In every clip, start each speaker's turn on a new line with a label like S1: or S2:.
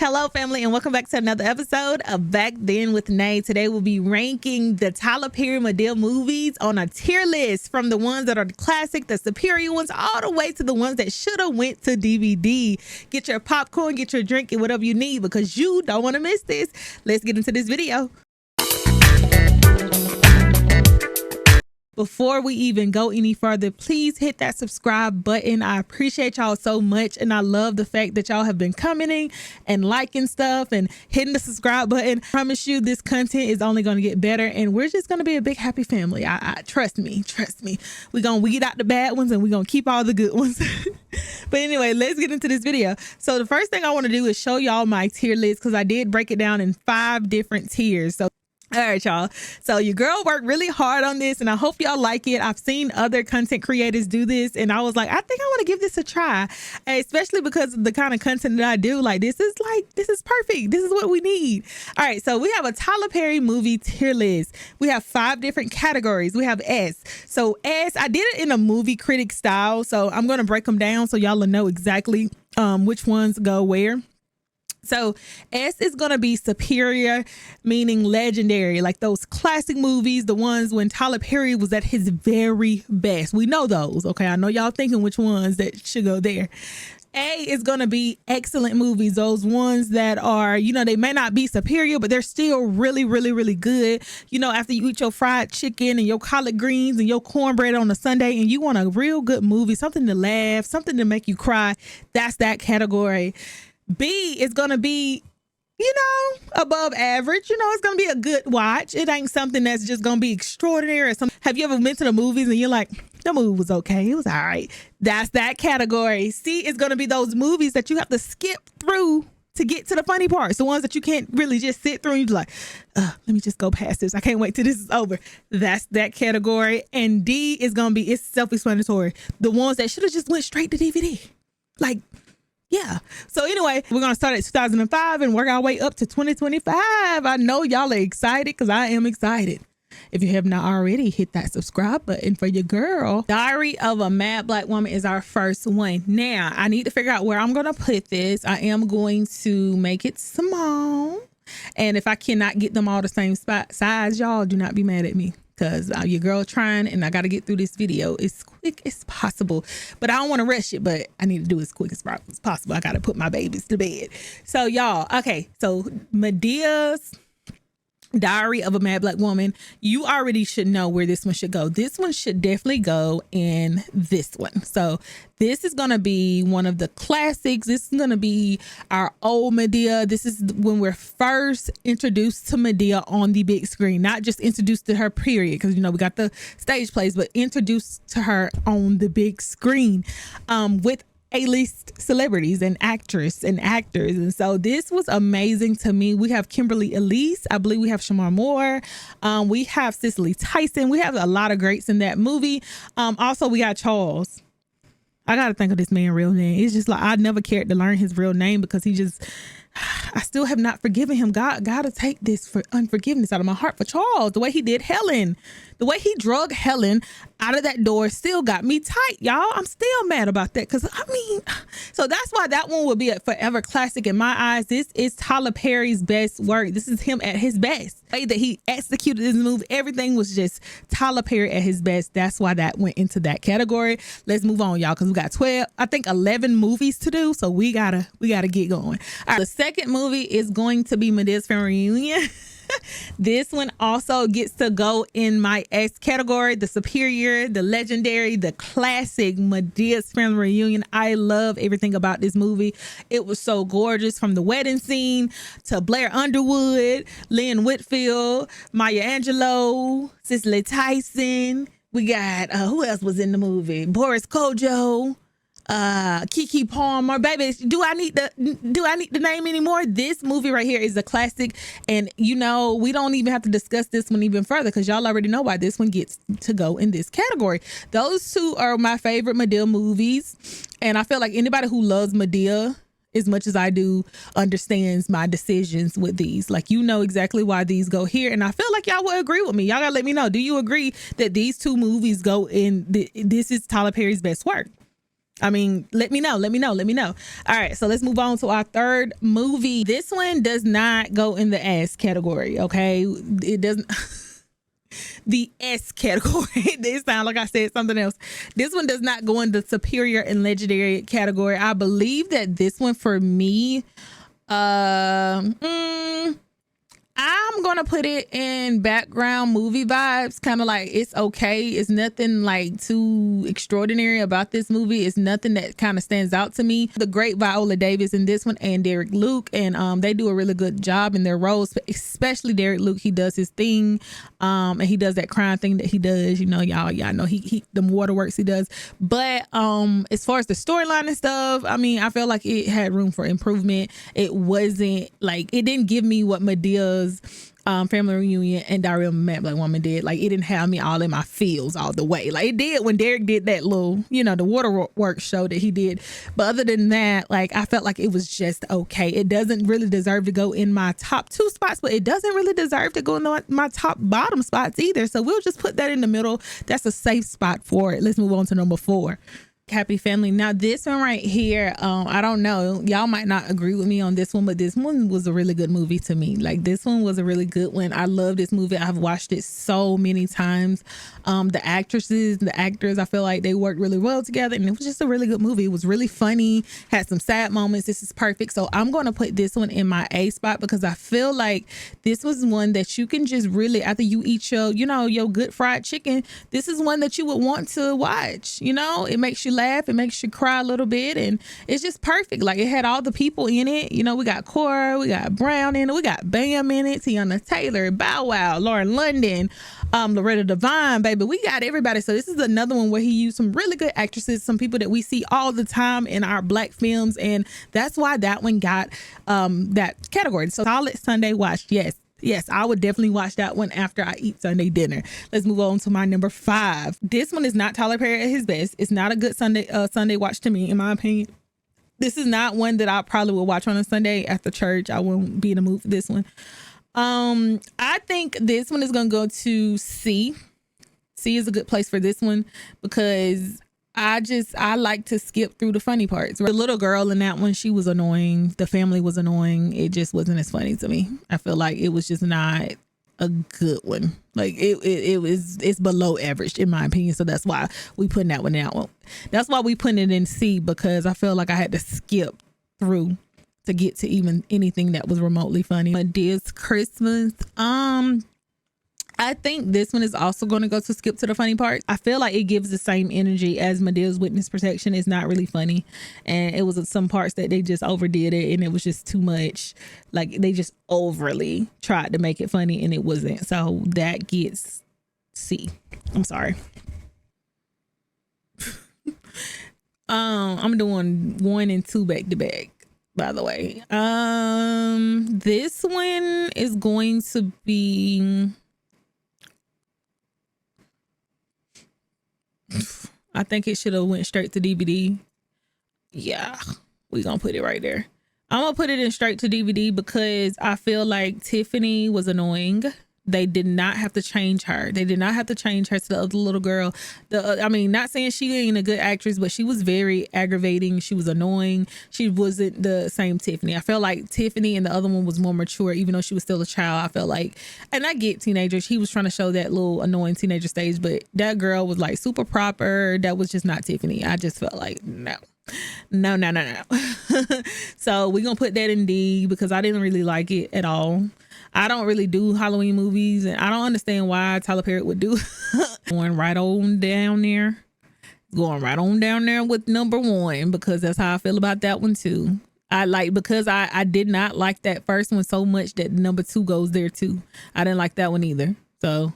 S1: Hello, family, and welcome back to another episode of Back Then with Nay. Today, we'll be ranking the Tyler Perry Madea movies on a tier list from the ones that are the classic, the superior ones, all the way to the ones that should have went to DVD. Get your popcorn, get your drink, and whatever you need because you don't want to miss this. Let's get into this video. Before we even go any further, please hit that subscribe button. I appreciate y'all so much, and I love the fact that y'all have been commenting and liking stuff and hitting the subscribe button. I promise you this content is only going to get better, and we're just going to be a big happy family. I trust me. We're going to weed out the bad ones and we're going to keep all the good ones. But anyway, let's get into this video. So the first thing I want to do is show y'all my tier list because I did break it down in 5 different tiers. So all right, y'all. So your girl worked really hard on this and I hope y'all like it. I've seen other content creators do this and I was like, I think I want to give this a try, especially because of the kind of content that I do. This is perfect. This is what we need. All right. So we have a Tyler Perry movie tier list. We have 5 different categories. We have S. So S, I did it in a movie critic style. So I'm going to break them down so y'all will know exactly which ones go where. So S is going to be superior, meaning legendary, like those classic movies, the ones when Tyler Perry was at his very best. We know those. Okay. I know y'all thinking which ones that should go there. A is going to be excellent movies. Those ones that are, they may not be superior, but they're still really, really, really good. After you eat your fried chicken and your collard greens and your cornbread on a Sunday and you want a real good movie, something to laugh, something to make you cry. That's that category. B is going to be, above average. It's going to be a good watch. It ain't something that's just going to be extraordinary or something. Have you ever been to the movies and you're like, the movie was okay. It was all right. That's that category. C is going to be those movies that you have to skip through to get to the funny parts. The ones that you can't really just sit through and you're like, let me just go past this. I can't wait till this is over. That's that category. And D is going to be, it's self-explanatory. The ones that should have just went straight to DVD. Yeah. So anyway, we're going to start at 2005 and work our way up to 2025. I know y'all are excited because I am excited. If you have not already, hit that subscribe button for your girl. Diary of a Mad Black Woman is our first one. Now, I need to figure out where I'm going to put this. I am going to make it small. And if I cannot get them all the same size, y'all do not be mad at me. Because your girl trying and I got to get through this video as quick as possible. But I don't want to rush it, but I need to do it as quick as possible. I got to put my babies to bed. So y'all, okay. So Madea's Diary of a Mad Black Woman, you already should know where this one should go. This one should definitely go in this one. So this is going to be one of the classics. This is going to be our old Madea. This is when we're first introduced to Madea on the big screen, not just introduced to her period. Cause we got the stage plays, but introduced to her on the big screen, with A-list celebrities and actors. And so this was amazing to me. We have Kimberly Elise. I believe we have Shamar Moore. We have Cicely Tyson. We have a lot of greats in that movie. Also, we got Charles. I got to think of this man's real name. It's just like, I never cared to learn his real name because I still have not forgiven him. God got to take this for unforgiveness out of my heart for Charles. The way he did Helen, the way he drug Helen out of that door still got me tight, y'all. I'm still mad about that because so that's why that one will be a forever classic in my eyes. This is Tyler Perry's best work. This is him at his best. The way that he executed this movie, everything was just Tyler Perry at his best. That's why that went into that category. Let's move on, y'all, because we got 11 movies to do. So we gotta get going. All right, the second movie is going to be Madea's Family Reunion. This one also gets to go in my S category, the superior, the legendary, the classic Madea's Family Reunion. I love everything about this movie. It was so gorgeous, from the wedding scene to Blair Underwood, Lynn Whitfield, Maya Angelou, Cicely Tyson. We got who else was in the movie? Boris Kojo, Keke Palmer. Baby, do I need the name anymore? This movie right here is a classic, and we don't even have to discuss this one even further because y'all already know why this one gets to go in this category. Those two are my favorite Madea movies, and I feel like anybody who loves Madea as much as I do understands my decisions with these. Exactly why these go here, and I feel like y'all will agree with me. Y'all gotta let me know, do you agree that these two movies go in this is Tyler Perry's best work? I mean, let me know. All right, so let's move on to our third movie. This one does not go in the ass category, okay? It doesn't. The S category. It sounds like I said something else. This one does not go in the superior and legendary category. I believe that this one for me, I'm gonna put it in background movie vibes, kind of like it's okay. It's nothing like too extraordinary about this movie. It's nothing that kind of stands out to me. The great Viola Davis in this one and Derek Luke, and they do a really good job in their roles, especially Derek Luke. He does his thing, and he does that crime thing that he does. You know, y'all know he the waterworks he does. But as far as the storyline and stuff, I mean, I feel like it had room for improvement. It wasn't like, it didn't give me what Medea's family reunion and Diary of a Mad Black Woman did. Like, it didn't have me all in my feels all the way. Like it did when Derek did that little, you know, the waterworks show that he did. But other than that, like, I felt like it was just okay. It doesn't really deserve to go in my top 2 spots, but it doesn't really deserve to go in my top bottom spots either. So we'll just put that in the middle. That's a safe spot for it. Let's move on to number 4. Happy Family. Now this one right here, I don't know, y'all might not agree with me on this one, but this one was a really good movie to me. Like, this one was a really good one. I love this movie. I've watched it so many times. The actresses, the actors, I feel like they worked really well together, and it was just a really good movie. It was really funny, had some sad moments. This is perfect. So I'm going to put this one in my A spot because I feel like this was one that you can just really, after you eat your, you know, your good fried chicken, this is one that you would want to watch. You know, it makes you laugh, it makes you cry a little bit, and it's just perfect. Like, it had all the people in it. You know, we got Cora, we got Brown in it, we got Bam in it, Tiana Taylor, Bow Wow, Lauren London, Loretta Devine, baby. We got everybody. So this is another one where he used some really good actresses, some people that we see all the time in our Black films, and that's why that one got that category. So solid Sunday watch. Yes, I would definitely watch that one after I eat Sunday dinner. Let's move on to my number 5. This one is not Tyler Perry at his best. It's not a good Sunday watch to me, in my opinion. This is not one that I probably will watch on a Sunday after church. I won't be in the mood for this one. I think this one is going to go to C. C is a good place for this one because I like to skip through the funny parts. The little girl in that one, she was annoying. The family was annoying. It just wasn't as funny to me. I feel like it was just not a good one. Like it's below average in my opinion. So that's why we putting that one out. That's why we putting it in C, because I felt like I had to skip through to get to even anything that was remotely funny. Medea's Christmas. I think this one is also going to go to skip to the funny part. I feel like it gives the same energy as Medea's Witness Protection. It's not really funny, and it was some parts that they just overdid it, and it was just too much. Like, they just overly tried to make it funny, and it wasn't. So that gets C. I'm sorry. I'm doing 1 and 2 back to back, by the way. This one is going to be, I think it should have went straight to DVD. Yeah, we gonna put it right there. I'm gonna put it in straight to DVD because I feel like Tiffany was annoying. They did not have to change her. They did not have to change her to the other little girl. I mean, not saying she ain't a good actress, but she was very aggravating. She was annoying. She wasn't the same Tiffany. I felt like Tiffany and the other one was more mature, even though she was still a child. I felt like, and I get teenagers. He was trying to show that little annoying teenager stage, but that girl was like super proper. That was just not Tiffany. I just felt like, no. So we're gonna put that in D because I didn't really like it at all. I don't really do Halloween movies, and I don't understand why Tyler Perry would do going right on down there with number 1, because that's how I feel about that one too. Because I did not like that first one so much that number 2 goes there too. I didn't like that one either, so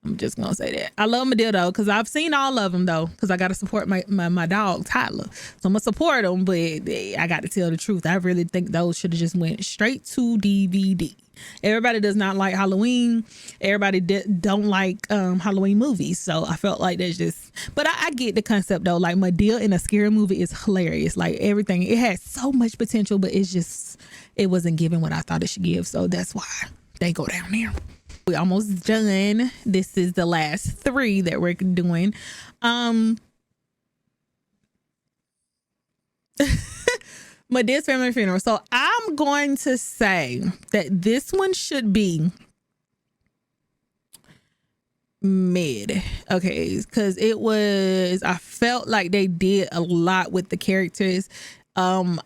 S1: I'm just gonna say that. I love Madea though, because I've seen all of them though, because I gotta support my dog Tyler, so I'm gonna support him. But I got to tell the truth, I really think those should have just went straight to DVD. Everybody does not like Halloween. Everybody don't like Halloween movies, so I felt like that's just. But I get the concept though. Like, Madea in a scary movie is hilarious. Like, everything, it has so much potential, but it wasn't giving what I thought it should give. So that's why they go down there. We almost done. This is the last 3 that we're doing. Medea's family funeral. So I'm going to say that this one should be mid. Okay, because I felt like they did a lot with the characters. Tyler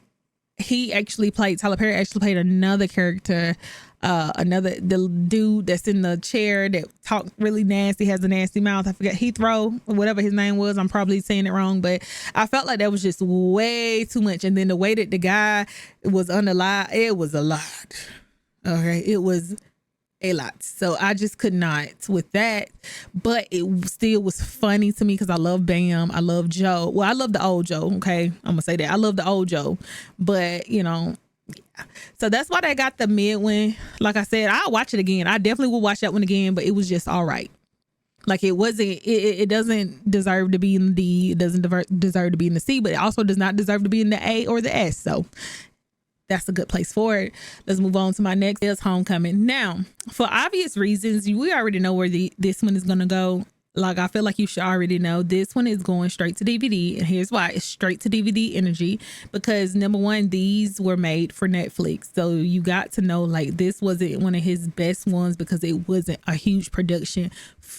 S1: Perry actually played another character, the dude that's in the chair that talked really nasty, has a nasty mouth. I forget, Heathrow or whatever his name was. I'm probably saying it wrong, but I felt like that was just way too much. And then the way that the guy was unalive, it was a lot. Okay, it was a lot. So I just could not with that, but it still was funny to me because I love Bam. I love Joe. Well, I love the old Joe. Okay, I'm gonna say that I love the old Joe, but yeah. So that's why they got the mid one. Like I said, I'll watch it again. I definitely will watch that one again, but it was just all right. Like it wasn't. It doesn't deserve to be in the D. It doesn't deserve to be in the C, but it also does not deserve to be in the A or the S. So that's a good place for it. Let's move on to my next is Homecoming. Now, for obvious reasons, we already know where this one is going to go. Like, I feel like you should already know this one is going straight to DVD. And here's why. It's straight to DVD energy because, number one, these were made for Netflix. So you got to know, like, this wasn't one of his best ones because it wasn't a huge production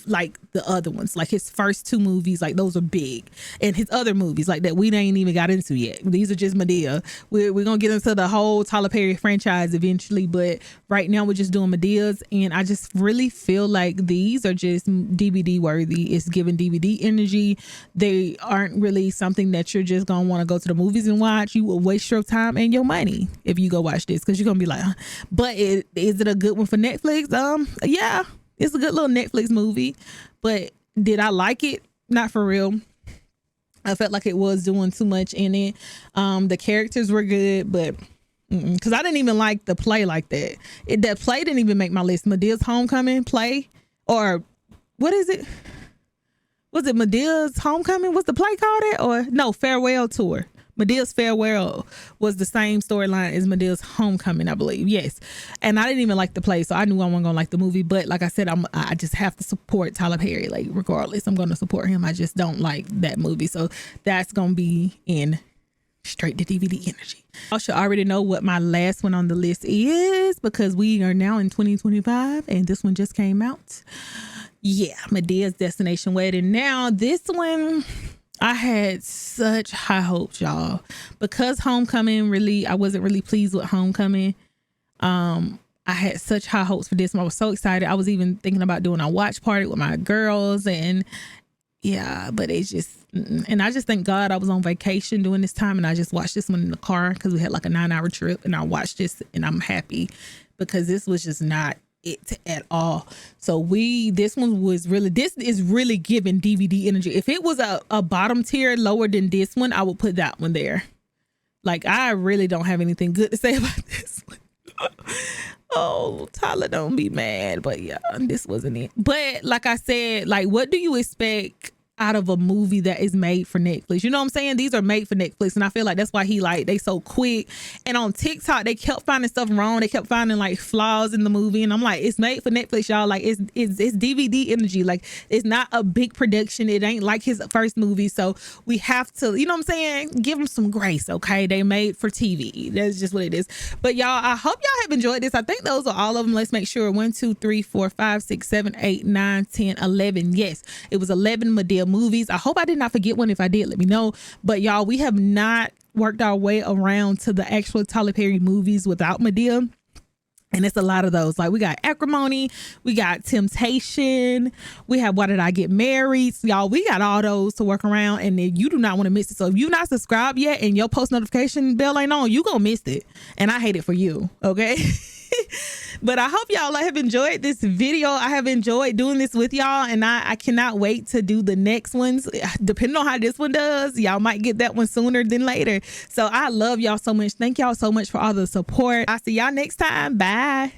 S1: like the other ones. Like his first two movies, like those are big. And his other movies, like that we ain't even got into yet. These are just Madea. We're going to get into the whole Tyler Perry franchise eventually. But right now we're just doing Madea's. And I just really feel like these are just DVD worthy. It's giving DVD energy. They aren't really something that you're just going to want to go to the movies and watch. You will waste your time and your money if you go watch this because you're going to be like, huh? But is it a good one for Netflix? Yeah. It's a good little Netflix movie, but did I like it? Not for real. I felt like it was doing too much in it. The characters were good, but because I didn't even like the play like that. That play didn't even make my list. Medea's Homecoming play, or what is it? Was it Medea's Homecoming? Was the play called it? Or no, Farewell Tour. Medea's Farewell was the same storyline as Medea's Homecoming, I believe. Yes. And I didn't even like the play, so I knew I wasn't going to like the movie. But like I said, I just have to support Tyler Perry. Like, regardless, I'm going to support him. I just don't like that movie. So that's going to be in straight to DVD energy. I should already know what my last one on the list is because we are now in 2025 and this one just came out. Yeah, Medea's Destination Wedding. Now, this one, I had such high hopes, y'all, because Homecoming I wasn't really pleased with Homecoming. I had such high hopes for this one. I was so excited. I was even thinking about doing a watch party with my girls and yeah, but it's just, and I just thank God I was on vacation during this time and I just watched this one in the car because we had like a 9-hour trip and I watched this and I'm happy because this was just not it at all. So this is really giving DVD energy. If it was a bottom tier lower than this one, I would put that one there. Like, I really don't have anything good to say about this one. Oh, Tyler, don't be mad, but yeah, this wasn't it. But like I said, like, what do you expect out of a movie that is made for Netflix? You know what I'm saying? These are made for Netflix, and I feel like that's why they so quick. And on TikTok, they kept finding stuff wrong. They kept finding like flaws in the movie, and I'm like, it's made for Netflix, y'all. Like, it's DVD energy. Like, it's not a big production. It ain't like his first movie, so we have to, you know what I'm saying, give them some grace. Okay, they made for TV. That's just what it is. But y'all, I hope y'all have enjoyed this. I think those are all of them. Let's make sure. 1, 2, 3, 4, 5, 6, 7, 8, 9, 10, 11. Yes, it was 11 Madea movies. I hope I did not forget one. If I did, let me know. But y'all, we have not worked our way around to the actual Tyler Perry movies without Madea. And it's a lot of those. Like, we got Acrimony, we got Temptation, we have Why Did I Get Married? Y'all, we got all those to work around, and you do not want to miss it. So if you're not subscribed yet and your post notification bell ain't on, you gonna miss it. And I hate it for you, okay? But I hope y'all have enjoyed this video. I have enjoyed doing this with y'all, and I cannot wait to do the next ones. Depending on how this one does, y'all might get that one sooner than later. So I love y'all so much. Thank y'all so much for all the support. I'll see y'all next time. Bye.